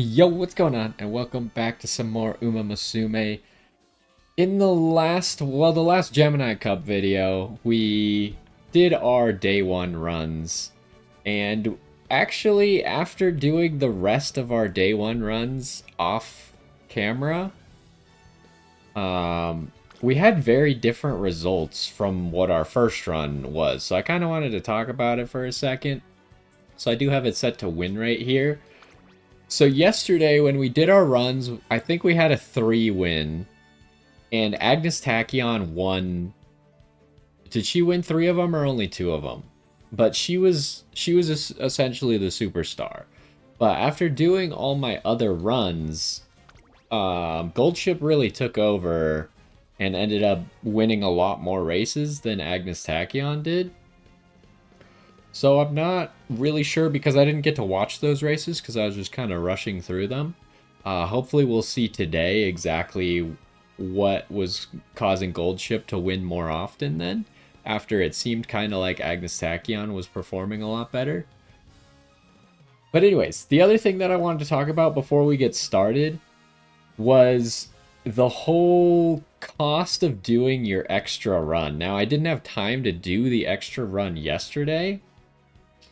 Yo, what's going on? And welcome back to some more Umamusume. In the last Gemini Cup video, we did our day one runs. And actually, after doing the rest of our day one runs off camera, we had very different results from what our first run was. So I kind of wanted to talk about it for a second. So I do have it set to win rate here. So yesterday when we did our runs, I think we had a 3-win, and Agnes Tachyon won. Did she win 3 of them or only 2 of them? But she was essentially the superstar. But after doing all my other runs, Goldship really took over and ended up winning a lot more races than Agnes Tachyon did. So I'm not really sure because I didn't get to watch those races because I was just kind of rushing through them. Hopefully we'll see today exactly what was causing Goldship to win more often then, after it seemed kind of like Agnes Tachyon was performing a lot better. But anyways, the other thing that I wanted to talk about before we get started was the whole cost of doing your extra run. Now, I didn't have time to do the extra run yesterday,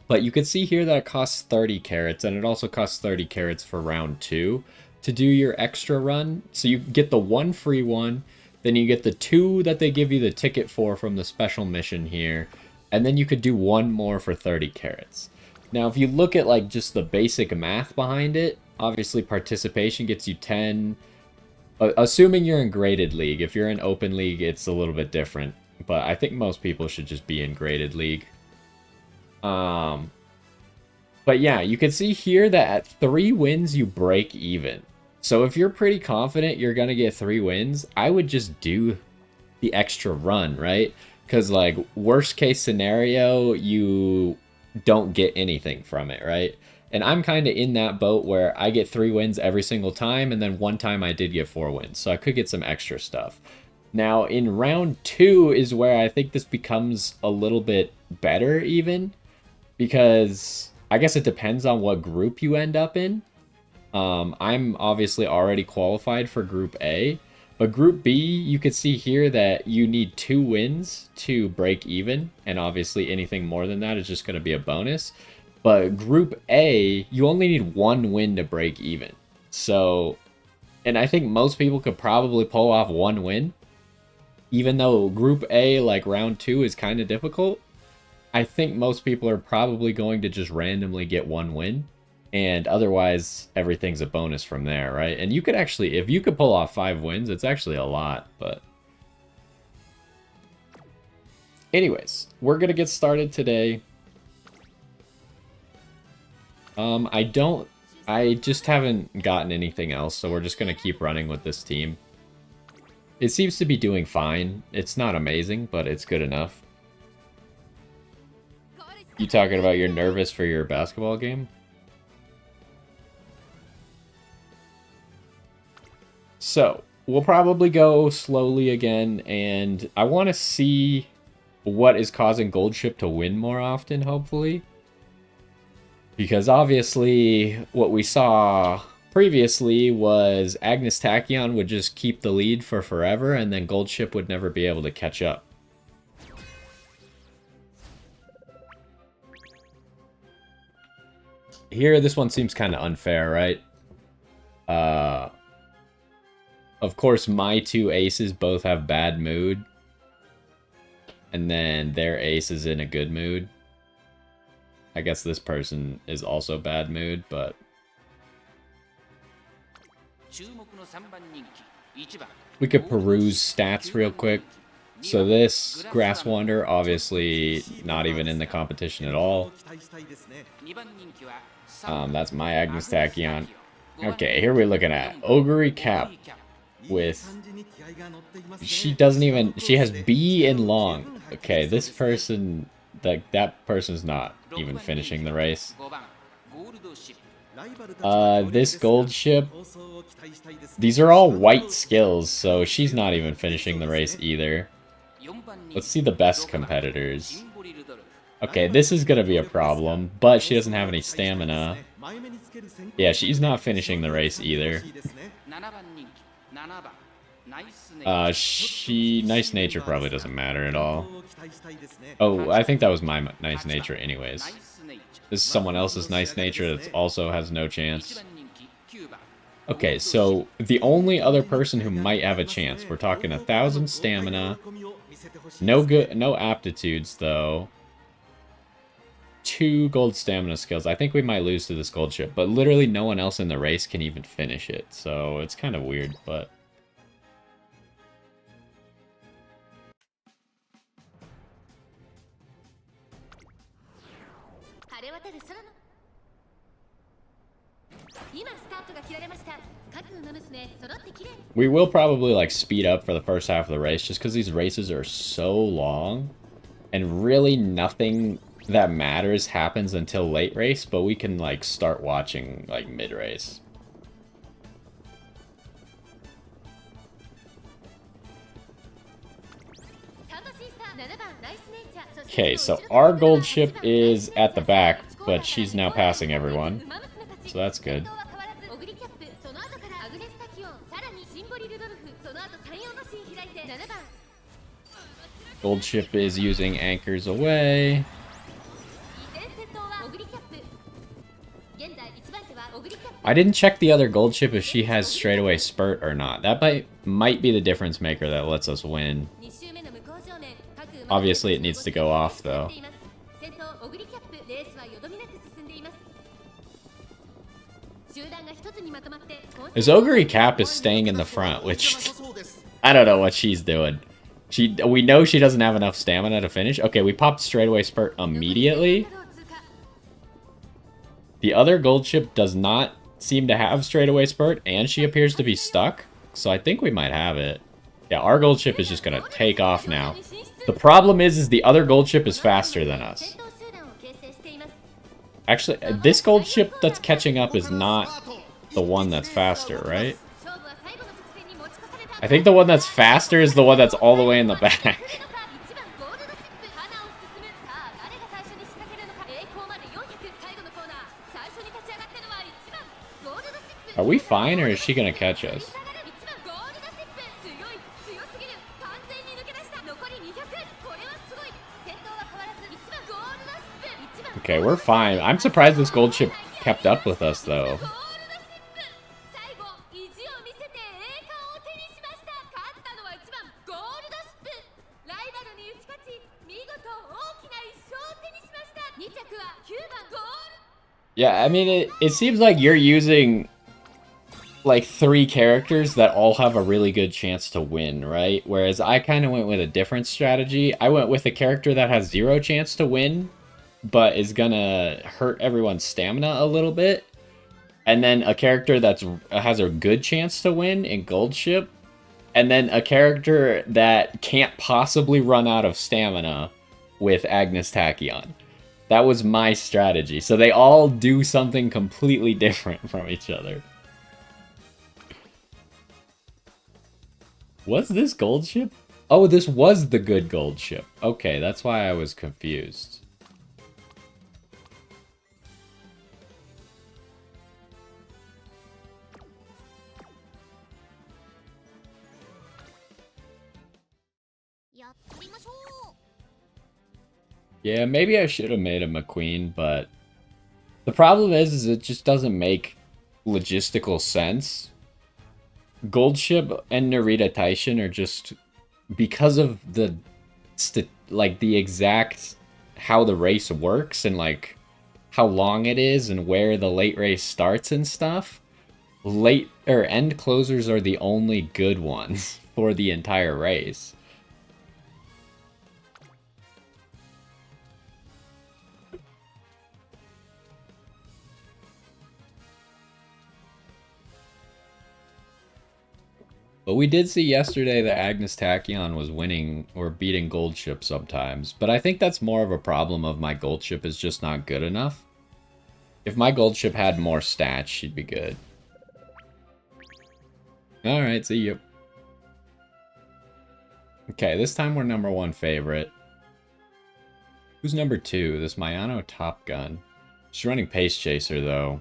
but you can see here that it costs 30 carats, and it also costs 30 carats for round 2 to do your extra run. So you get the 1 free one, then you get the 2 that they give you the ticket for from the special mission here, and then you could do 1 more for 30 carats. Now, if you look at like just the basic math behind it, obviously participation gets you 10. Assuming you're in graded league. If you're in open league, it's a little bit different, but I think most people should just be in graded league. But yeah, you can see here that at 3 wins, you break even. So if you're pretty confident you're going to get 3 wins, I would just do the extra run, right? Because like worst case scenario, you don't get anything from it, right? And I'm kind of in that boat where I get 3 wins every single time, and then one time I did get 4 wins. So I could get some extra stuff. Now in round 2 is where I think this becomes a little bit better even, because I guess it depends on what group you end up in. I'm obviously already qualified for Group A, but Group B, you can see here that you need 2 wins to break even, and obviously anything more than that is just going to be a bonus. But Group A, you only need 1 win to break even. So, and I think most people could probably pull off 1 win, even though Group A, like round 2, is kind of difficult. I think most people are probably going to just randomly get 1 win, and otherwise everything's a bonus from there, right? And you could actually, if you could pull off 5 wins, it's actually a lot, but anyways, we're gonna get started today. I just haven't gotten anything else, so we're just gonna keep running with this team. It seems to be doing fine. It's not amazing, but it's good enough. You talking about you're nervous for your basketball game? So, we'll probably go slowly again, and I want to see what is causing Goldship to win more often, hopefully. Because obviously, what we saw previously was Agnes Tachyon would just keep the lead for forever, and then Goldship would never be able to catch up. Here, this one seems kind of unfair, right? Of course, my 2 aces both have bad mood. And then their ace is in a good mood. I guess this person is also bad mood, but we could peruse stats real quick. So this Grass Wander, obviously not even in the competition at all. That's my Agnes Tachyon. Okay, here we're looking at Ogre Cap with... She doesn't even... She has B in long. Okay, this person... That person's not even finishing the race. This Goldship... These are all white skills, so she's not even finishing the race either. Let's see the best competitors. Okay, this is gonna be a problem, but she doesn't have any stamina. Yeah, she's not finishing the race either. Nice nature probably doesn't matter at all. Oh, I think that was my nice nature anyways. This is someone else's nice nature that also has no chance. Okay, so the only other person who might have a chance, we're talking 1,000 stamina. No aptitudes though. 2 gold stamina skills. I think we might lose to this gold ship, but literally no one else in the race can even finish it. So it's kind of weird, but we will probably like speed up for the first half of the race just because these races are so long and really nothing that matters happens until late race, but we can like start watching like mid race. Okay, so our gold ship is at the back, but she's now passing everyone. So that's good. Gold ship is using anchors away. I didn't check the other gold ship if she has straightaway spurt or not. That might be the difference maker that lets us win. Obviously, it needs to go off, though. This Ogre Cap is staying in the front, which I don't know what she's doing. We know she doesn't have enough stamina to finish. Okay, we popped straightaway spurt immediately. The other gold ship does not seem to have straightaway spurt, and she appears to be stuck. So I think we might have it. Yeah, our gold ship is just going to take off now. The problem is the other gold ship is faster than us. Actually, this gold ship that's catching up is not the one that's faster, right? I think the one that's faster is the one that's all the way in the back. Are we fine, or is she gonna catch us? Okay, we're fine. I'm surprised this gold ship kept up with us, though. Yeah, I mean, it seems like you're using like 3 characters that all have a really good chance to win, right? Whereas I kind of went with a different strategy. I went with a character that has 0 chance to win, but is gonna hurt everyone's stamina a little bit. And then a character that has a good chance to win in Gold Ship. And then a character that can't possibly run out of stamina with Agnes Tachyon. That was my strategy. So they all do something completely different from each other. Was this gold ship? Oh, this was the good gold ship. Okay, that's why I was confused. Yeah, maybe I should have made him a queen, but the problem is it just doesn't make logistical sense. Gold Ship and Narita Taishin are just, because of the exact how the race works and like how long it is and where the late race starts and stuff. End closers are the only good ones for the entire race. But we did see yesterday that Agnes Tachyon was winning or beating Gold Ship sometimes. But I think that's more of a problem of my Gold Ship is just not good enough. If my Gold Ship had more stats, she'd be good. Alright, see you. Okay, this time we're #1 favorite. Who's #2? This Mayano Top Gun. She's running Pace Chaser, though.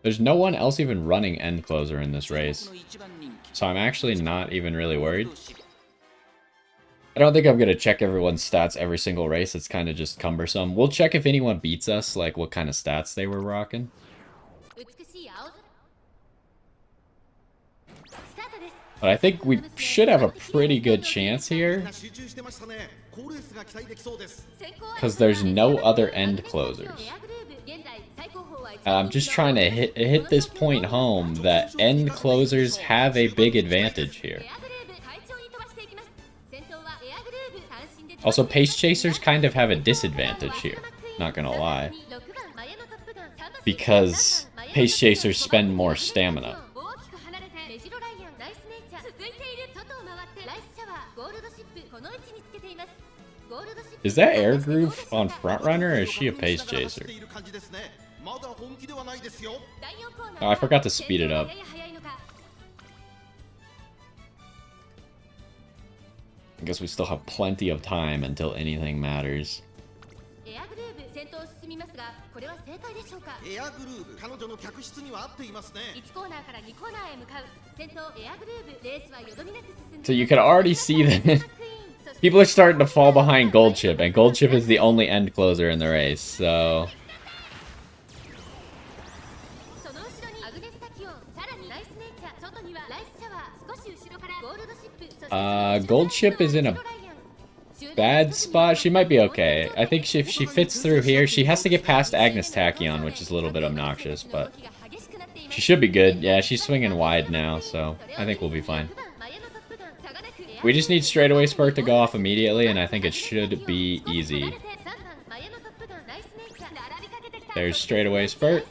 There's no one else even running end closer in this race. So I'm actually not even really worried. I don't think I'm going to check everyone's stats every single race. It's kind of just cumbersome. We'll check if anyone beats us, like what kind of stats they were rocking. But I think we should have a pretty good chance here. Because there's no other end closers. I'm just trying to hit this point home that end closers have a big advantage here. Also, pace chasers kind of have a disadvantage here, not gonna lie. Because pace chasers spend more stamina. Is that Air Groove on Frontrunner, or is she a pace chaser? Oh, I forgot to speed it up. I guess we still have plenty of time until anything matters. So you can already see that people are starting to fall behind Gold Chip, and Gold Chip is the only end closer in the race, so... Gold Chip is in a bad spot. She might be okay. I think if she fits through here, she has to get past Agnes Tachyon, which is a little bit obnoxious, but she should be good. Yeah, she's swinging wide now, so I think we'll be fine. We just need straightaway spurt to go off immediately, and I think it should be easy. There's straightaway spurt.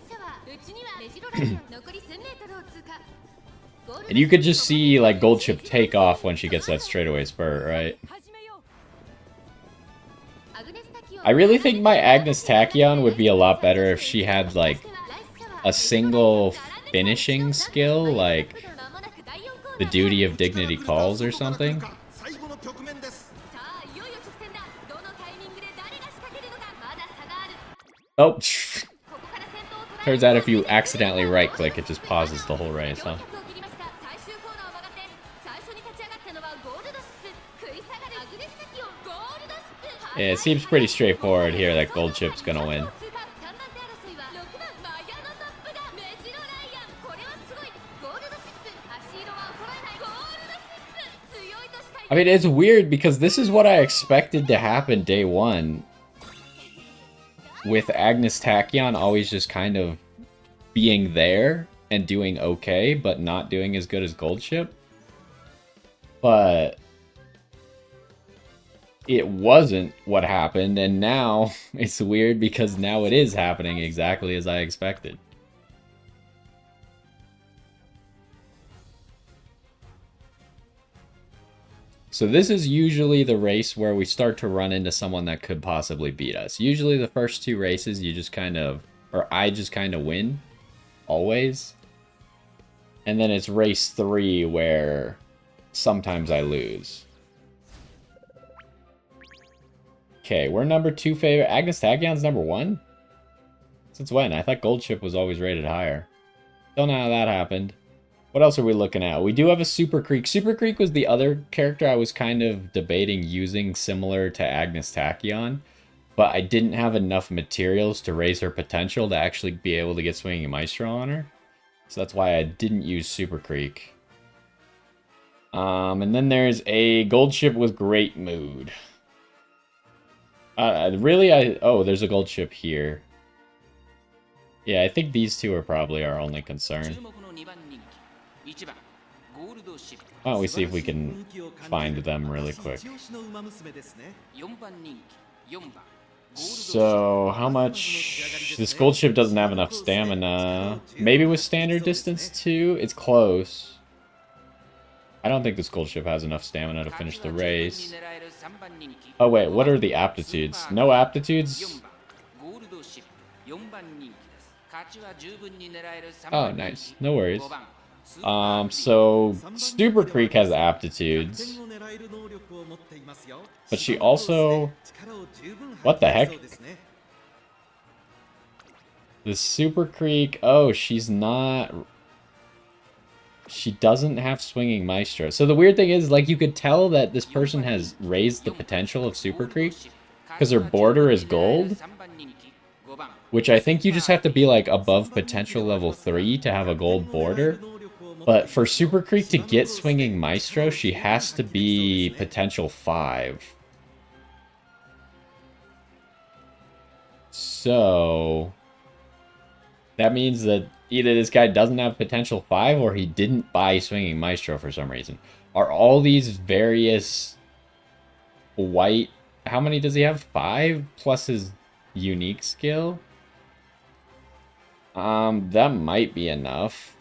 And you could just see, like, Gold Chip take off when she gets that straightaway spurt, right? I really think my Agnes Tachyon would be a lot better if she had, like, a single finishing skill, like the Duty of Dignity Calls or something. Oh, turns out if you accidentally right-click, it just pauses the whole race, huh? Yeah, it seems pretty straightforward here that Gold Chip's gonna win. I mean, it's weird because this is what I expected to happen day one. With Agnes Tachyon always just kind of being there and doing okay, but not doing as good as Gold Chip. But it wasn't what happened, and now it's weird because now it is happening exactly as I expected. So this is usually the race where we start to run into someone that could possibly beat us. Usually the first two races you just kind of, or I just kind of win, always. And then it's race 3 where sometimes I lose. Okay, we're number 2 favorite. Agnes Tachyon's number 1? Since when? I thought Gold Chip was always rated higher. Don't know how that happened. What else are we looking at? We do have a Super Creek. Super Creek was the other character I was kind of debating using similar to Agnes Tachyon, but I didn't have enough materials to raise her potential to actually be able to get Swinging Maestro on her. So that's why I didn't use Super Creek. And then there's a Gold Chip with Great Mood. Oh, there's a Gold Chip here. Yeah, I think these two are probably our only concern. Why don't we see if we can find them really quick. So, how much... This Gold Chip doesn't have enough stamina. Maybe with standard distance too? It's close. I don't think this Gold Chip has enough stamina to finish the race. Oh wait, what are the aptitudes? No aptitudes? Oh, nice. No worries. So Super Creek has aptitudes. But she also... What the heck? The Super Creek. Oh, she's not. She doesn't have Swinging Maestro. So the weird thing is, like, you could tell that this person has raised the potential of Super Creek because her border is gold, which I think you just have to be, like, above potential level 3 to have a gold border. But for Super Creek to get Swinging Maestro, she has to be potential 5. So that means that either this guy doesn't have potential 5 or he didn't buy Swinging Maestro for some reason. Are all these various white... How many does he have? 5 plus his unique skill? That might be enough.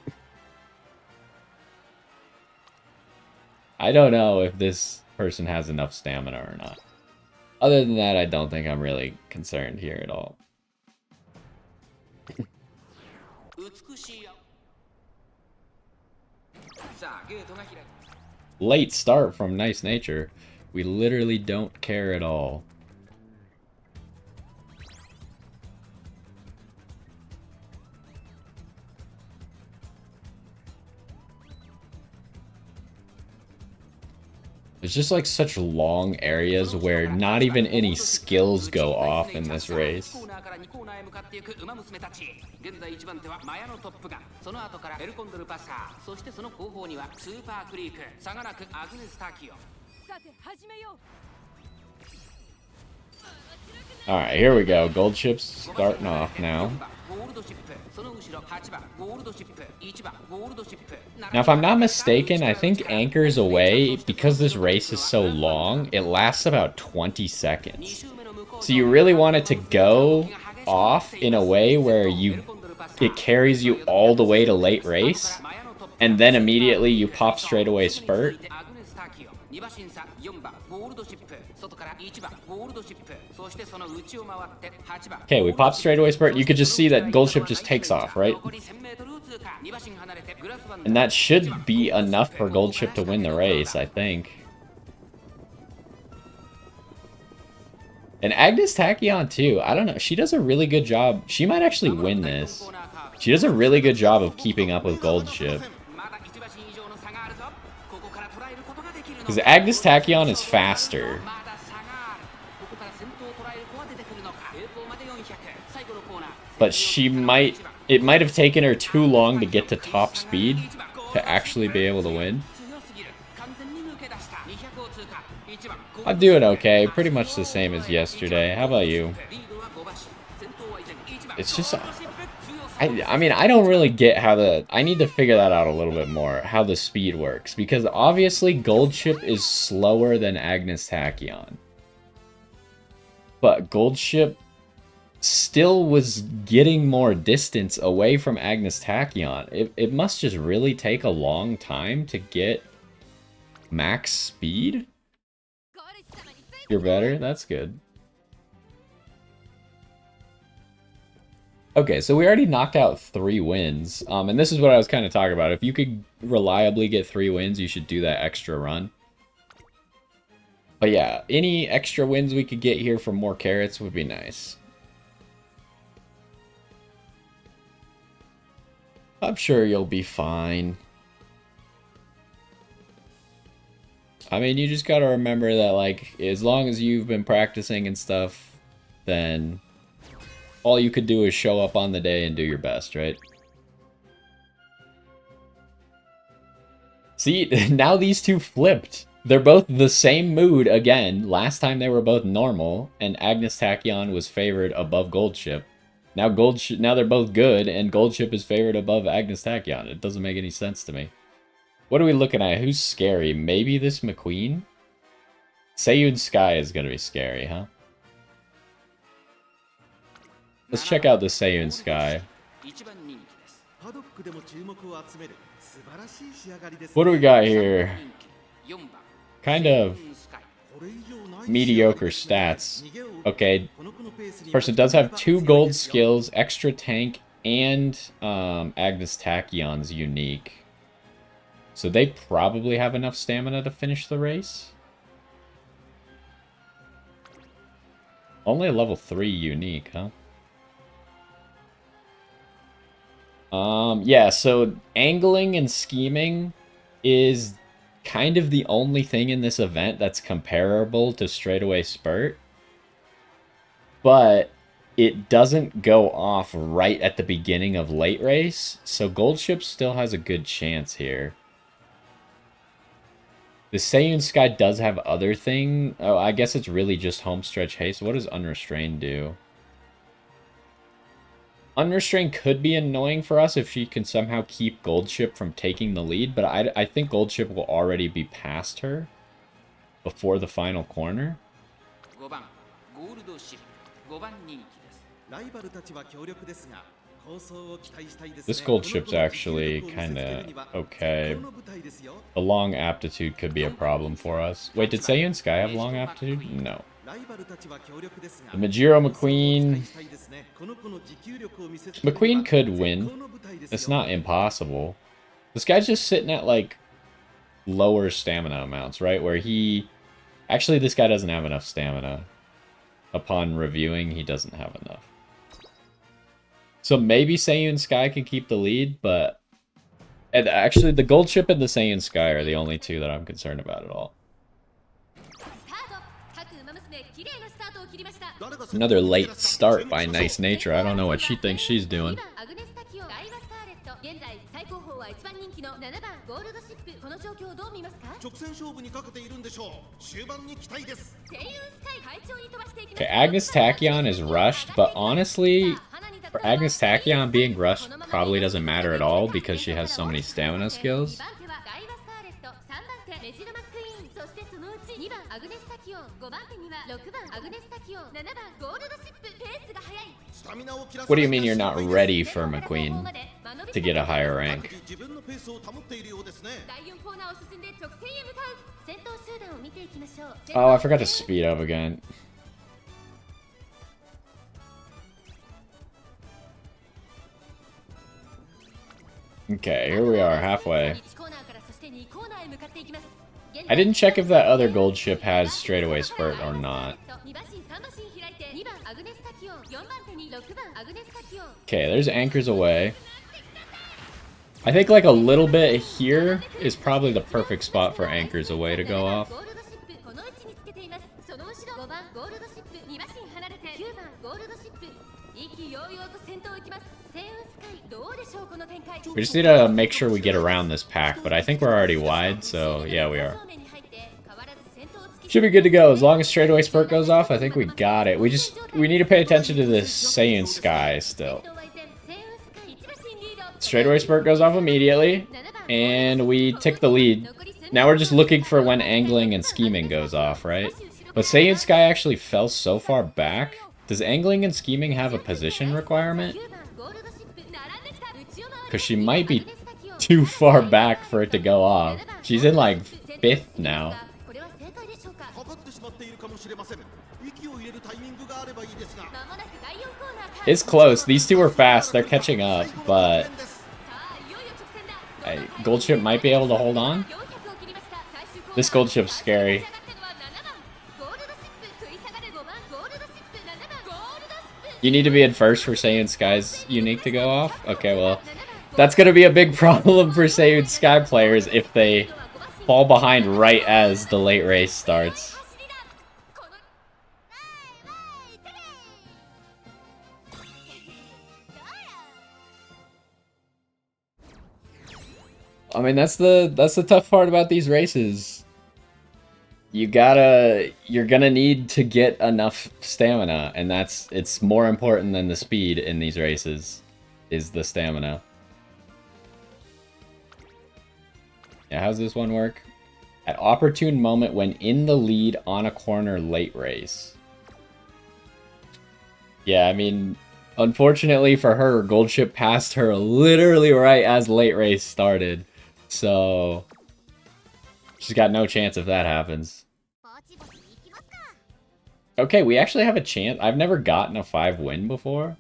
I don't know if this person has enough stamina or not. Other than that, I don't think I'm really concerned here at all. Late start from Nice Nature. We literally don't care at all. There's just like such long areas where not even any skills go off in this race. Alright, here we go. Gold ships starting off now. Now, if I'm not mistaken, I think Anchor's Away, because this race is so long, it lasts about 20 seconds. So you really want it to go off in a way where it carries you all the way to late race, and then immediately you pop straightaway spurt. Okay, we pop straightaway spurt. You could just see that gold ship just takes off, right? And that should be enough for gold ship to win the race, I think. And Agnes Tachyon too. I don't know. She does a really good job. She might actually win this. She does a really good job of keeping up with gold ship. Because Agnes Tachyon is faster. But it might have taken her too long to get to top speed to actually be able to win. I'm doing okay, pretty much the same as yesterday. How about you? It's just... I mean, I don't really get how I need to figure that out a little bit more, how the speed works. Because obviously, Gold Ship is slower than Agnes Tachyon. But Gold Ship still was getting more distance away from Agnes Tachyon. It must just really take a long time to get max speed. You're better? That's good. Okay, so we already knocked out 3 wins. And this is what I was kind of talking about. If you could reliably get 3 wins, you should do that extra run. But yeah, any extra wins we could get here for more carrots would be nice. I'm sure you'll be fine. I mean, you just gotta remember that, like, as long as you've been practicing and stuff, then all you could do is show up on the day and do your best, right? See, now these two flipped. They're both the same mood again. Last time they were both normal, and Agnes Tachyon was favored above Gold Ship. Now now they're both good, and Gold Ship is favored above Agnes Tachyon. It doesn't make any sense to me. What are we looking at? Who's scary? Maybe this McQueen? Seiyun Sky is gonna be scary, huh? Let's check out the Seiyun Sky. What do we got here? Kind of mediocre stats. Okay, person does have 2 gold skills, extra tank, and Agnes Tachyon's unique. So they probably have enough stamina to finish the race. Only a level 3 unique, huh? Yeah, so angling and scheming is kind of the only thing in this event that's comparable to straightaway spurt. But it doesn't go off right at the beginning of late race, so Gold Ship still has a good chance here. The Seiyun Sky does have other thing. Oh, I guess it's really just homestretch haste. What does Unrestrained do? Unrestrained could be annoying for us if she can somehow keep Gold Ship from taking the lead, but I think Gold Ship will already be past her before the final corner. This Gold Ship's actually kind of okay. The long aptitude could be a problem for us. Wait, did Seiyun Sky have long aptitude? No. The Majiro McQueen... McQueen could win. It's not impossible. This guy's just sitting at, like, lower stamina amounts, right? Where he... Actually, this guy doesn't have enough stamina. Upon reviewing, he doesn't have enough. So maybe Seiyun Sky can keep the lead, but... And actually, the Gold Ship and the Seiyun Sky are the only two that I'm concerned about at all. Another late start by Nice Nature. I don't know what she thinks she's doing. Okay, Agnes Tachyon is rushed, but honestly, for Agnes Tachyon being rushed probably doesn't matter at all because she has so many stamina skills. What do you mean you're not ready for McQueen to get a higher rank? Oh, I forgot to speed up again. Okay, here we are, halfway. I didn't check if that other Gold Ship has straightaway spurt or not. Okay, there's anchors away. I think like a little bit here is probably the perfect spot for anchors away to go off. We just need to make sure we get around this pack, but I think we're already wide, so yeah, we are. Should be good to go. As long as straightaway spurt goes off, I think we got it. We need to pay attention to this Seiyun Sky still. Straightaway spurt goes off immediately, and we tick the lead. Now we're just looking for when angling and scheming goes off, right? But Seiyun Sky actually fell so far back. Does angling and scheming have a position requirement? Because she might be too far back for it to go off. She's in like 5th now. It's close. These two are fast. They're catching up, but Gold Ship might be able to hold on. This Gold Ship's scary. You need to be in first for Seiyun Sky's unique to go off? Okay, well, that's going to be a big problem for Seiyun Sky players if they fall behind right as the late race starts. I mean, that's the tough part about these races. You're gonna need to get enough stamina, and it's more important than the speed in these races, is the stamina. Yeah, how's this one work? At opportune moment when in the lead on a corner late race. Yeah, I mean, unfortunately for her, Gold Ship passed her literally right as late race started. So she's got no chance if that happens. Okay, we actually have a chance. I've never gotten a 5-win before.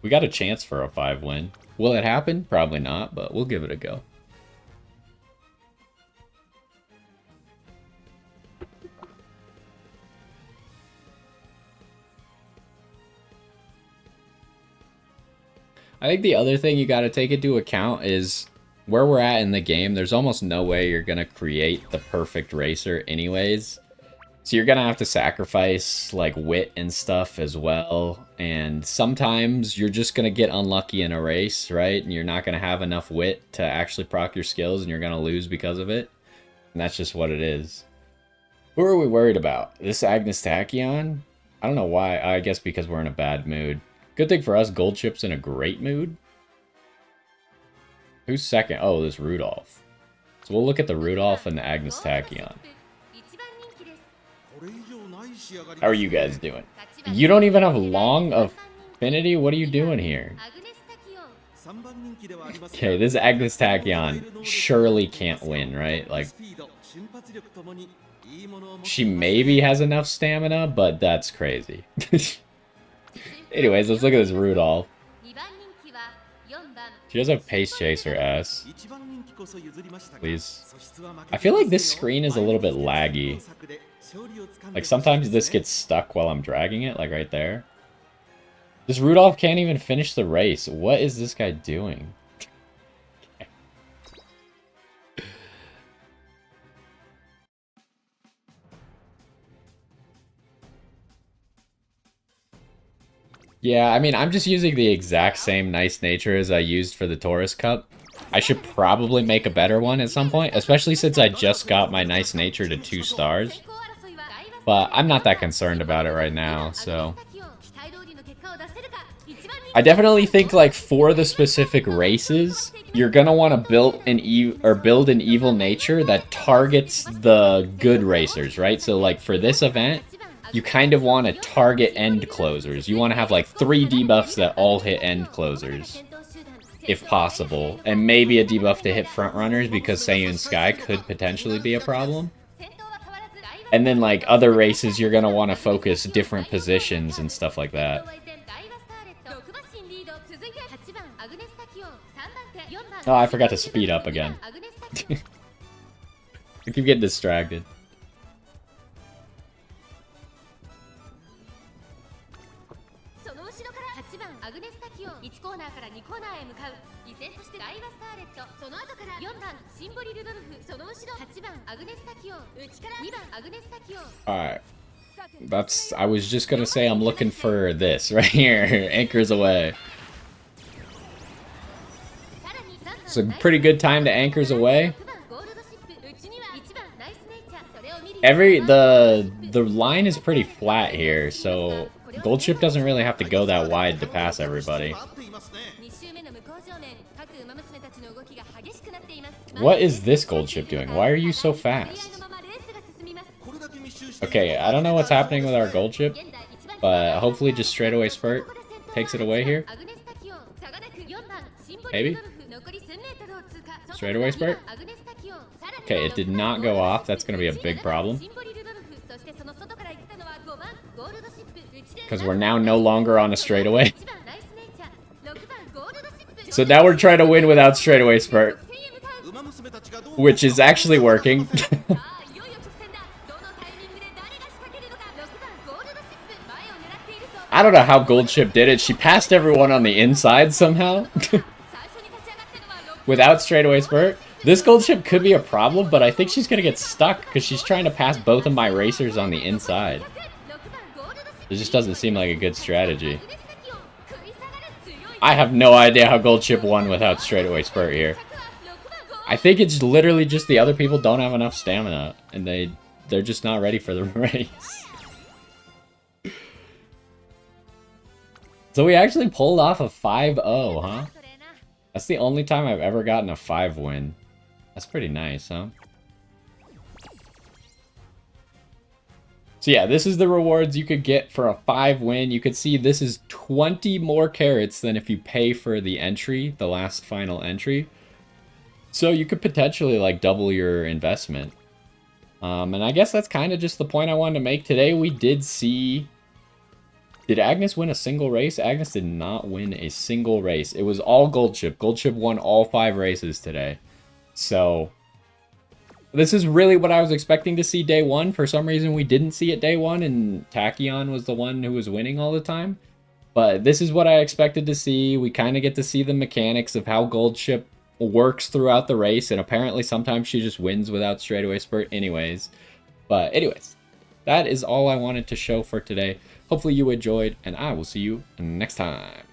We got a chance for a 5-win. Will it happen? Probably not, but we'll give it a go. I think the other thing you got to take into account is where we're at in the game. There's almost no way you're going to create the perfect racer anyways. So you're going to have to sacrifice like wit and stuff as well. And sometimes you're just going to get unlucky in a race, right? And you're not going to have enough wit to actually proc your skills and you're going to lose because of it. And that's just what it is. Who are we worried about? This Agnes Tachyon? I don't know why. I guess because we're in a bad mood. Good thing for us, Gold Chip's in a great mood. Who's second? Oh, this Rudolph. So we'll look at the Rudolph and the Agnes Tachyon. How are you guys doing? You don't even have long affinity? What are you doing here? Okay, this Agnes Tachyon surely can't win, right? Like, she maybe has enough stamina, but that's crazy. Anyways, let's look at this Rudolph. She does have Pace Chaser S. Please. I feel like this screen is a little bit laggy. Like, sometimes this gets stuck while I'm dragging it, like right there. This Rudolph can't even finish the race. What is this guy doing? Yeah, I mean, I'm just using the exact same nice nature as I used for the Taurus Cup. I should probably make a better one at some point, especially since I just got my nice nature to 2 stars. But I'm not that concerned about it right now, so... I definitely think, like, for the specific races, you're gonna want to build an evil nature that targets the good racers, right? So, like, for this event, you kind of want to target end closers. You want to have like 3 debuffs that all hit end closers, if possible. And maybe a debuff to hit front runners because Seiyun Sky could potentially be a problem. And then like other races, you're going to want to focus different positions and stuff like that. Oh, I forgot to speed up again. I keep getting distracted. Alright. I was just gonna say I'm looking for this right here. Anchors away. It's a pretty good time to anchors away. The line is pretty flat here, so Gold Chip doesn't really have to go that wide to pass everybody. What is this Gold Chip doing? Why are you so fast? Okay, I don't know what's happening with our Gold Chip, but hopefully just straightaway spurt takes it away here. Maybe? Straightaway spurt? Okay, it did not go off. That's going to be a big problem. Because we're now no longer on a straightaway. So now we're trying to win without straightaway spurt. Which is actually working. I don't know how Gold Chip did it. She passed everyone on the inside somehow. Without straightaway spurt. This Gold Chip could be a problem, but I think she's going to get stuck because she's trying to pass both of my racers on the inside. It just doesn't seem like a good strategy. I have no idea how Gold Chip won without straightaway spurt here. I think it's literally just the other people don't have enough stamina, and they're just not ready for the race. So we actually pulled off a 5-0, huh? That's the only time I've ever gotten a 5 win. That's pretty nice, huh? So yeah, this is the rewards you could get for a 5 win. You could see this is 20 more carats than if you pay for the entry, the last final entry. So you could potentially like double your investment. And I guess that's kind of just the point I wanted to make today. We did see... Did Agnes win a single race? Agnes did not win a single race. It was all Gold Chip. Gold Chip won all 5 races today. So, this is really what I was expecting to see day 1. For some reason, we didn't see it day 1, and Tachyon was the one who was winning all the time. But this is what I expected to see. We kind of get to see the mechanics of how Gold Ship works throughout the race, and apparently sometimes she just wins without straightaway spurt anyways. But anyways, that is all I wanted to show for today. Hopefully you enjoyed, and I will see you next time.